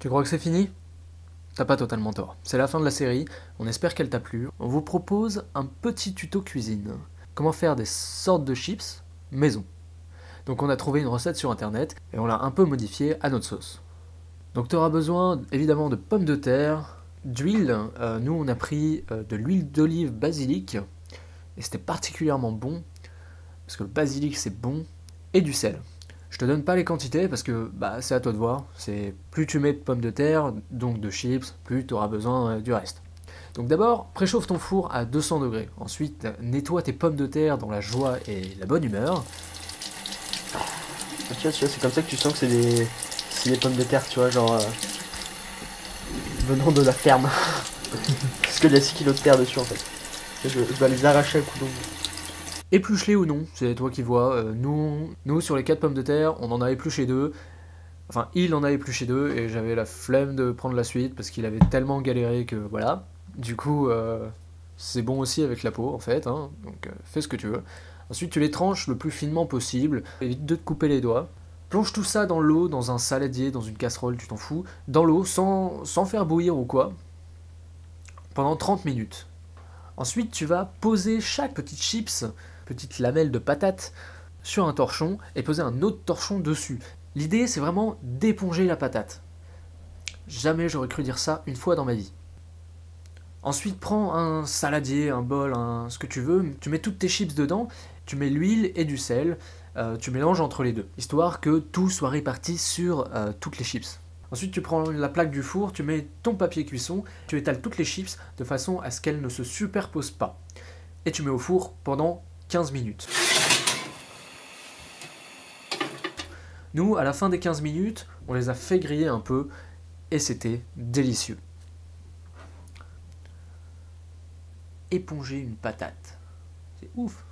Tu crois que c'est fini? T'as pas totalement tort. C'est la fin de la série, on espère qu'elle t'a plu. On vous propose un petit tuto cuisine. Comment faire des sortes de chips maison. Donc on a trouvé une recette sur internet et on l'a un peu modifiée à notre sauce. Donc tu auras besoin évidemment de pommes de terre, d'huile. Nous on a pris de l'huile d'olive basilic et c'était particulièrement bon parce que le basilic c'est bon, et du sel. Je te donne pas les quantités parce que c'est à toi de voir. C'est plus tu mets de pommes de terre, donc de chips, plus tu auras besoin du reste. Donc d'abord, préchauffe ton four à 200 degrés. Ensuite, nettoie tes pommes de terre dans la joie et la bonne humeur. Tu vois, c'est comme ça que tu sens que c'est des pommes de terre, tu vois, genre venant de la ferme. Parce qu'il y a 6 kilos de terre dessus en fait. Je dois les arracher à coups d'ongles. Épluche-les ou non, c'est toi qui vois. Nous, sur les 4 pommes de terre, on en a épluché 2. Enfin, il en a épluché 2 et j'avais la flemme de prendre la suite parce qu'il avait tellement galéré que voilà. Du coup, c'est bon aussi avec la peau en fait, hein, donc fais ce que tu veux. Ensuite, tu les tranches le plus finement possible, évite de te couper les doigts. Plonge tout ça dans l'eau, dans un saladier, dans une casserole, tu t'en fous, dans l'eau sans faire bouillir ou quoi, pendant 30 minutes. Ensuite, tu vas poser chaque petite chips, petite lamelle de patate, sur un torchon et poser un autre torchon dessus. L'idée, c'est vraiment d'éponger la patate. Jamais j'aurais cru dire ça une fois dans ma vie. Ensuite, prends un saladier, un bol, ce que tu veux, tu mets toutes tes chips dedans, tu mets l'huile et du sel, tu mélanges entre les deux, histoire que tout soit réparti sur toutes les chips. Ensuite, tu prends la plaque du four, tu mets ton papier cuisson, tu étales toutes les chips de façon à ce qu'elles ne se superposent pas. Et tu mets au four pendant 15 minutes. Nous, à la fin des 15 minutes, on les a fait griller un peu et c'était délicieux. Éponger une patate, c'est ouf.